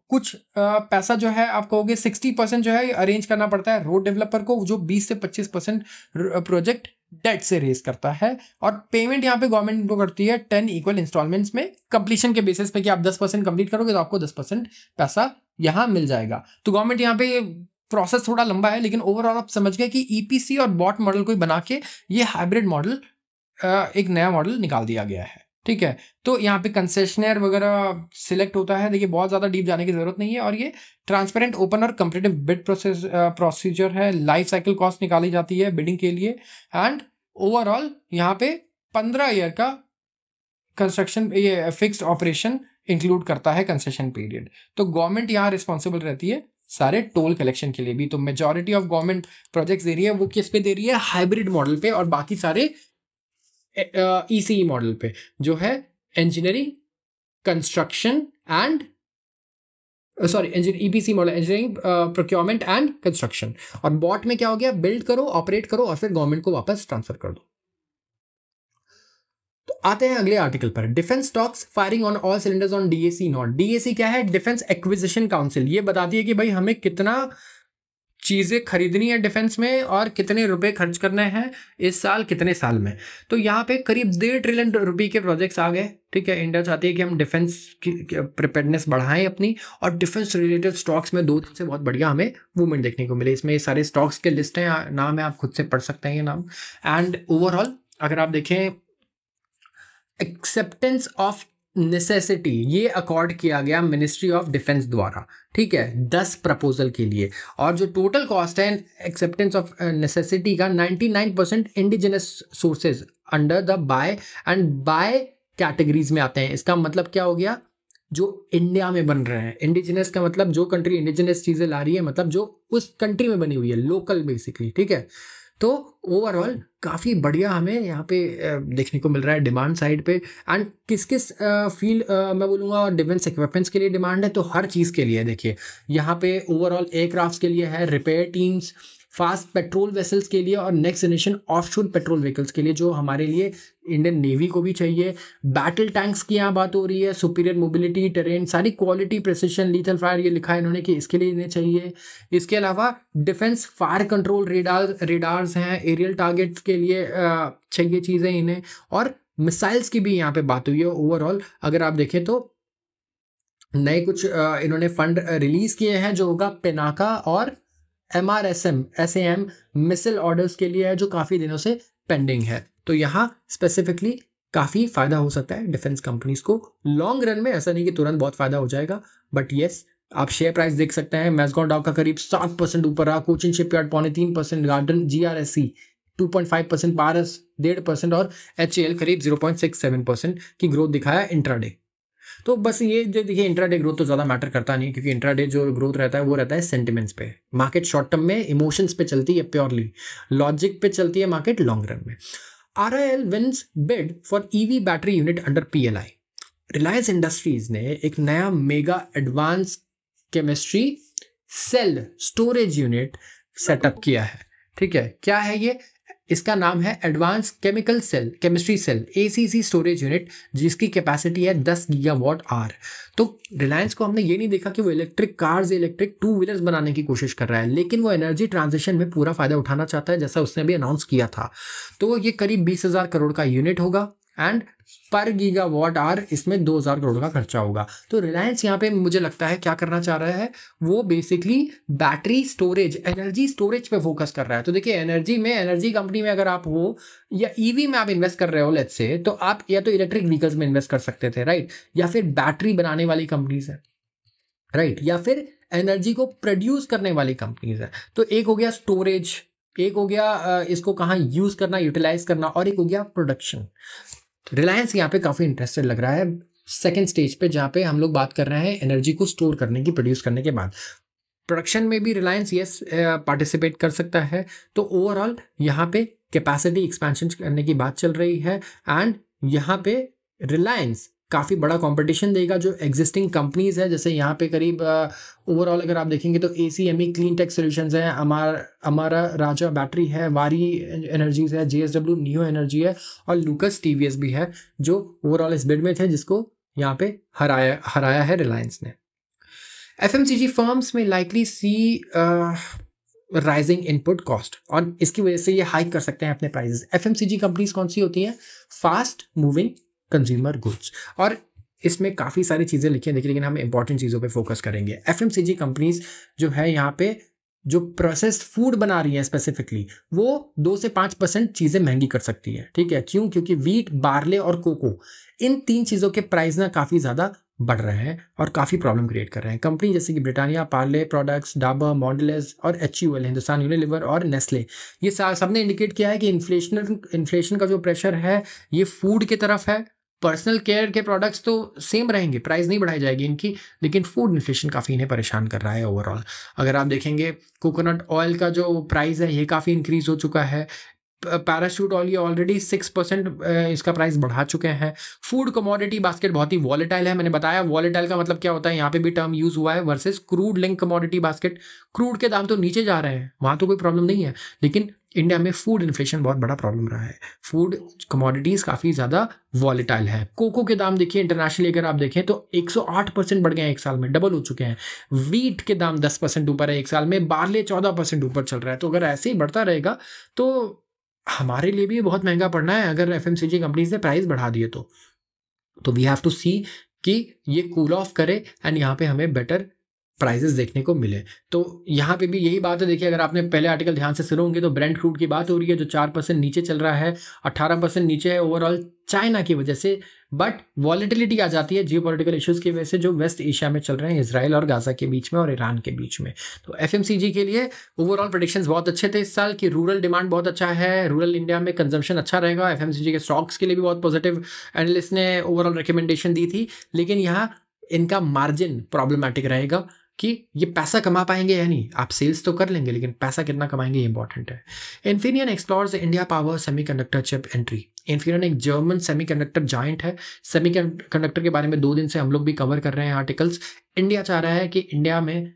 कुछ पैसा जो है आप कहोगे 60% जो है अरेंज करना पड़ता है रोड डेवलपर को, जो 20 से 25% प्रोजेक्ट डेट से रेज करता है, और पेमेंट यहाँ पे गवर्नमेंट को करती है 10 इक्वल इंस्टॉलमेंट्स में, कंप्लीशन के बेसिस पे कि आप 10% कंप्लीट करोगे तो आपको 10% पैसा यहाँ मिल जाएगा। तो गवर्नमेंट यहाँ पे प्रोसेस थोड़ा लंबा है, लेकिन ओवरऑल आप समझ गए कि EPC और बॉट मॉडल को बना के ये हाइब्रिड मॉडल एक नया मॉडल निकाल दिया गया है, ठीक है। तो यहाँ पे कंसेशनर वगैरह सिलेक्ट होता है। देखिए बहुत ज़्यादा डीप जाने की जरूरत नहीं है, और ये ट्रांसपेरेंट, ओपन और कंपीटिटिव बिड प्रोसीजर है। लाइफ साइकिल कॉस्ट निकाली जाती है बिडिंग के लिए, एंड ओवरऑल यहाँ पे 15 ईयर का कंस्ट्रक्शन, ये फिक्स्ड ऑपरेशन इंक्लूड करता है कंसेशन पीरियड। तो गवर्नमेंट यहाँ रिस्पॉन्सिबल रहती है सारे टोल कलेक्शन के लिए भी। तो मेजॉरिटी ऑफ गवर्नमेंट प्रोजेक्ट्स दे रही है वो किस पे दे रही है, हाइब्रिड मॉडल पे, और बाकी सारे ECE मॉडल पे, जो है engineering, construction and EPC model, engineering, procurement and construction. और बॉट में क्या हो गया, बिल्ड करो, ऑपरेट करो और फिर गवर्नमेंट को वापस ट्रांसफर कर दो। तो आते हैं अगले आर्टिकल पर। Defence stocks firing on all cylinders on DAC not. DAC क्या है? Defence acquisition council. ये बताती है कि भाई हमें कितना चीज़ें खरीदनी है डिफेंस में और कितने रुपए खर्च करने हैं इस साल, कितने साल में। तो यहाँ पे करीब 1.5 ट्रिलियन रुपए के प्रोजेक्ट्स आ गए। ठीक है, इंडिया चाहती है कि हम डिफेंस की प्रिपेयर्डनेस बढ़ाएं अपनी, और डिफेंस रिलेटेड स्टॉक्स में 2 दिन से बहुत बढ़िया हमें मूवमेंट देखने को मिले। इसमें ये सारे स्टॉक्स के लिस्ट हैं, नाम है, आप खुद से पढ़ सकते हैं ये नाम। एंड ओवरऑल अगर आप देखें, एक्सेप्टेंस ऑफ नेसेसिटी ये अकॉर्ड किया गया मिनिस्ट्री ऑफ डिफेंस द्वारा। ठीक है, 10 प्रपोजल के लिए, और जो टोटल कॉस्ट है एक्सेप्टेंस ऑफ नेसेसिटी का 99% indigenous sources under the buy and buy categories में आते हैं। इसका मतलब क्या हो गया? जो इंडिया में बन रहे हैं। इंडिजिनस का मतलब जो कंट्री इंडिजिनस चीजें ला रही है, मतलब जो उस कंट्री में बनी हुई है, लोकल बेसिकली। ठीक है, तो ओवरऑल काफ़ी बढ़िया हमें यहाँ पे देखने को मिल रहा है डिमांड साइड पे। एंड किस किस फील्ड मैं बोलूँगा डिफेंस इक्विपमेंट्स के लिए डिमांड है, तो हर चीज़ के लिए। देखिए यहाँ पे ओवरऑल एयरक्राफ्ट्स के लिए है, repair teams, fast patrol vessels के लिए, और next generation offshore petrol vehicles के लिए जो हमारे लिए इंडियन नेवी को भी चाहिए। बैटल टैंक्स की यहाँ बात हो रही है, सुपीरियर मोबिलिटी, टेरेन, सारी क्वालिटी, प्रिसिशन, लीथल फायर, ये लिखा है इन्होंने कि इसके लिए इन्हें चाहिए। इसके अलावा डिफेंस फायर कंट्रोल रेडार्स हैं, एरियल टारगेट्स के लिए चाहिए चीज़ें इन्हें, और मिसाइल्स की भी यहाँ पे बात हुई है। ओवरऑल अगर आप देखें तो नए कुछ इन्होंने फंड रिलीज किए हैं, जो होगा पिनाका और MRSM SAM मिसाइल ऑर्डर्स के लिए है, जो काफ़ी दिनों से पेंडिंग है। तो यहाँ स्पेसिफिकली काफ़ी फ़ायदा हो सकता है डिफेंस कंपनीज को लॉन्ग रन में। ऐसा नहीं कि तुरंत बहुत फ़ायदा हो जाएगा, बट येस आप शेयर प्राइस देख सकते हैं। मैजगॉन डाउ का करीब 7% ऊपर रहा, कोचिन शिपयार्ड 3.5%, गार्डन GRSC 2.5%, पारस 1.5% और HAL करीब 0.67% की ग्रोथ दिखाया इंट्राडे। तो बस ये जो देखिए, इंट्राडे ग्रोथ तो ज़्यादा मैटर करता नहीं, क्योंकि इंट्राडे जो ग्रोथ रहता है वो रहता है सेंटिमेंट्स पे। मार्केट शॉर्ट टर्म में इमोशंस पे चलती है, प्योरली लॉजिक पे चलती है मार्केट लॉन्ग रन में। RIL wins bid for EV battery unit under PLI। Reliance industries ने एक नया mega advance chemistry cell storage unit setup किया है। ठीक है, क्या है ये? इसका नाम है advance chemistry cell ACC storage unit, जिसकी कैपेसिटी है 10 गीगावाट आवर। तो रिलायंस को हमने ये नहीं देखा कि वो इलेक्ट्रिक कार्स, इलेक्ट्रिक 2 व्हीलर्स बनाने की कोशिश कर रहा है, लेकिन वो एनर्जी ट्रांजिशन में पूरा फायदा उठाना चाहता है, जैसा उसने अभी अनाउंस किया था। तो ये करीब 20,000 करोड़ का यूनिट होगा, एंड पर गीगावाट आवर इसमें 2,000 करोड़ का खर्चा होगा। तो रिलायंस यहाँ पे मुझे लगता है क्या करना चाह रहा है, वो basically battery storage, energy storage पे फोकस कर रहा है। तो देखिए, एनर्जी कंपनी में अगर आप हो, या ईवी में आप इन्वेस्ट कर रहे हो लेट्स से, तो आप या तो इलेक्ट्रिक व्हीकल्स में इन्वेस्ट कर सकते थे, राइट, या फिर बैटरी बनाने वाली कंपनीज है, राइट, या फिर एनर्जी को प्रोड्यूस करने वाली कंपनीज है। तो एक हो गया स्टोरेज, एक हो गया इसको कहाँ यूज करना, यूटिलाइज करना, और एक हो गया प्रोडक्शन। रिलायंस यहाँ पे काफ़ी इंटरेस्टेड लग रहा है सेकंड स्टेज पे, जहाँ पे हम लोग बात कर रहे हैं एनर्जी को स्टोर करने की, प्रोड्यूस करने के बाद प्रोडक्शन में भी रिलायंस पार्टिसिपेट कर सकता है। तो ओवरऑल यहाँ पे कैपेसिटी एक्सपेंशन करने की बात चल रही है, एंड यहाँ पे रिलायंस काफ़ी बड़ा कंपटीशन देगा जो एग्जिस्टिंग कंपनीज है। जैसे यहाँ पे करीब ओवरऑल अगर आप देखेंगे तो ACME क्लीन टेक सॉल्यूशंस है, हमारा राजा बैटरी है, वारी एनर्जीज है, JSW नियो एनर्जी है, और लूकस TVS भी है, जो ओवरऑल इस बिड में थे, जिसको यहाँ पे हराया है रिलायंस ने। FMCG फर्म्स में लाइकली सी राइजिंग इनपुट कॉस्ट, और इसकी वजह से ये हाइक कर सकते हैं अपने प्राइसेस। FMCG कंपनीज कौन सी होती हैं? फास्ट मूविंग कंज्यूमर गुड्स, और इसमें काफ़ी सारी चीज़ें लिखी हैं देखिए, लेकिन हम इंपॉर्टेंट चीज़ों पे फोकस करेंगे। FMCG कंपनीज जो है यहाँ पे जो प्रोसेस्ड फूड बना रही है स्पेसिफिकली, वो 2 से 5% चीज़ें महंगी कर सकती है। ठीक है, क्यों? क्योंकि वीट, बार्ले और कोको, इन 3 चीज़ों के प्राइस ना काफ़ी ज़्यादा बढ़ रहे हैं और काफ़ी प्रॉब्लम क्रिएट कर रहे हैं। कंपनी जैसे कि ब्रिटानिया, पार्ले प्रोडक्ट्स, डाबर, मॉन्डेलेस और HUL, हिंदुस्तान यूनिलीवर और नेस्ले, ये सबने इंडिकेट किया है कि इन्फ्लेशन का जो प्रेशर है ये फूड की तरफ है। पर्सनल केयर के प्रोडक्ट्स तो सेम रहेंगे, प्राइस नहीं बढ़ाई जाएगी इनकी, लेकिन फूड इन्फ्लेशन काफ़ी इन्हें परेशान कर रहा है ओवरऑल। अगर आप देखेंगे कोकोनट ऑयल का जो प्राइस है ये काफ़ी इंक्रीज हो चुका है। पैराशूट ऑयल ये ऑलरेडी 6% इसका प्राइस बढ़ा चुके हैं। फूड कमोडिटी बास्केट बहुत ही वॉलेटाइल है, मैंने बताया वॉलेटाइल का मतलब क्या होता है, यहाँ पे भी टर्म यूज हुआ है, versus crude link commodity basket. Crude के दाम तो नीचे जा रहे हैं, वहाँ तो कोई प्रॉब्लम नहीं है, लेकिन इंडिया में फूड इन्फ्लेशन बहुत बड़ा प्रॉब्लम रहा है। फूड कमोडिटीज़ काफ़ी ज़्यादा वॉलेटाइल है। कोको के दाम देखिए इंटरनेशनली अगर आप देखें तो 108% बढ़ गए हैं एक साल में, डबल हो चुके हैं। वीट के दाम 10% ऊपर है एक साल में, बार्ले 14% ऊपर चल रहा है। तो अगर ऐसे ही बढ़ता रहेगा तो हमारे लिए भी बहुत महंगा पड़ना है अगर एफएमसीजी कंपनीज ने प्राइस बढ़ा दिए तो वी हैव टू सी कि ये कूल ऑफ करे एंड यहाँ पे हमें बेटर प्राइसेस देखने को मिले। तो यहाँ पे भी यही बात है। देखिए अगर आपने पहले आर्टिकल ध्यान से सुने होंगे तो ब्रेंट क्रूड की बात हो रही है जो 4% नीचे चल रहा है, 18% नीचे है ओवरऑल चाइना की वजह से। बट वॉलेटिलिटी आ जाती है जियोपॉलिटिकल इश्यूज की वजह से जो वेस्ट एशिया में चल रहे हैं, इसराइल और गाजा के बीच में और ईरान के बीच में। तो एफएमसीजी के लिए ओवरऑल प्रेडिक्शंस बहुत अच्छे थे इस साल की। रूरल डिमांड बहुत अच्छा है, रूरल इंडिया में कंजम्पशन अच्छा रहेगा। एफएमसीजी के स्टॉक्स के लिए भी बहुत पॉजिटिव एनालिस्ट ने ओवरऑल रिकमेंडेशन दी थी। लेकिन यहाँ इनका मार्जिन प्रॉब्लमेटिक रहेगा कि ये पैसा कमा पाएंगे या नहीं। आप सेल्स तो कर लेंगे लेकिन पैसा कितना कमाएंगे ये इंपॉर्टेंट है। Infineon explores India power semiconductor chip entry. Infineon एक जर्मन सेमीकंडक्टर जायंट है। सेमीकंडक्टर के बारे में 2 दिन से हम लोग भी कवर कर रहे हैं आर्टिकल्स। इंडिया चाह रहा है कि इंडिया में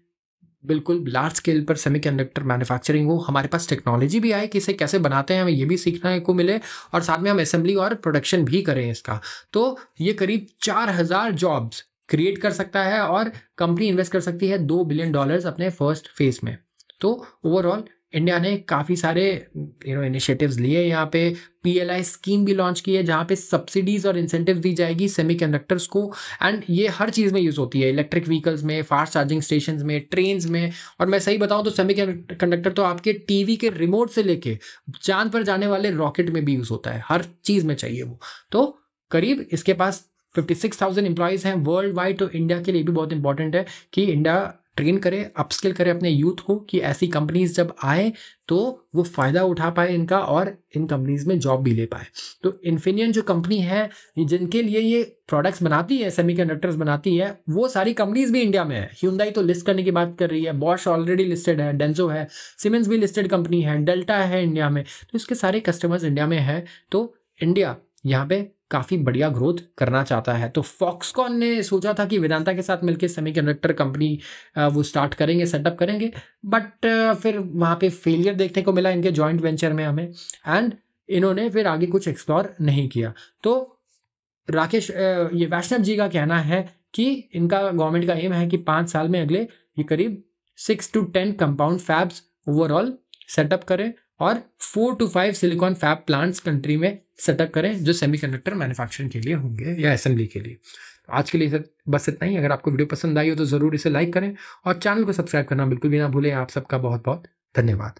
बिल्कुल लार्ज स्केल पर सेमीकंडक्टर मैन्युफैक्चरिंग हो। हमारे पास टेक्नोलॉजी भी आए कि इसे कैसे बनाते हैं, हमें ये भी सीखने को मिले और साथ में हम असेंबली और प्रोडक्शन भी करें इसका। तो ये करीब 4000 जॉब्स क्रिएट कर सकता है और कंपनी इन्वेस्ट कर सकती है $2 बिलियन अपने फर्स्ट फेज में। तो ओवरऑल इंडिया ने काफ़ी सारे इनिशिएटिव्स लिए। यहाँ पे PLI स्कीम भी लॉन्च की है जहाँ पे सब्सिडीज और इंसेंटिव दी जाएगी सेमीकंडक्टर्स को। एंड ये हर चीज़ में यूज़ होती है, इलेक्ट्रिक व्हीकल्स में, फास्ट चार्जिंग स्टेशन में, ट्रेन्स में। और मैं सही बताऊँ तो सेमीकंडक्टर तो आपके टीवी के रिमोट से लेके चांद पर जाने वाले रॉकेट में भी यूज़ होता है, हर चीज़ में चाहिए वो। तो करीब इसके पास 56,000 एम्प्लॉयज़ हैं वर्ल्ड वाइड। तो इंडिया के लिए भी बहुत इंपॉर्टेंट है कि इंडिया ट्रेन करे, अपस्किल करे अपने यूथ को कि ऐसी कंपनीज जब आए तो वो फ़ायदा उठा पाए इनका और इन कंपनीज में जॉब भी ले पाए। तो इन्फिनियन जो कंपनी है जिनके लिए ये प्रोडक्ट्स बनाती है, सेमीकंडक्टर्स बनाती है, वो सारी कंपनीज भी इंडिया में है। Hyundai तो लिस्ट करने की बात कर रही है, बॉश ऑलरेडी लिस्टेड है, डेंसो है, सीमेंस भी लिस्टेड कंपनी है, डेल्टा है इंडिया में। तो इसके सारे कस्टमर्स इंडिया में है। तो इंडिया यहाँ पे काफ़ी बढ़िया ग्रोथ करना चाहता है। तो फॉक्सकॉन ने सोचा था कि वेदांता के साथ मिलकर सेमीकंडक्टर कंपनी वो स्टार्ट करेंगे, सेटअप करेंगे। बट फिर वहाँ पे फेलियर देखने को मिला इनके जॉइंट वेंचर में हमें, एंड इन्होंने फिर आगे कुछ एक्सप्लोर नहीं किया। तो राकेश ये वैष्णव जी का कहना है कि इनका गवर्नमेंट का एम है कि 5 साल में अगले ये करीब 6 to 10 compound fabs overall setup करें और 4 to 5 silicon fab plants country में सेटअप करें जो सेमीकंडक्टर मैन्युफैक्चरिंग के लिए होंगे या असेंबली के लिए। आज के लिए बस इतना ही। अगर आपको वीडियो पसंद आई हो तो ज़रूर इसे लाइक करें और चैनल को सब्सक्राइब करना बिल्कुल भी ना भूलें। आप सबका बहुत बहुत धन्यवाद।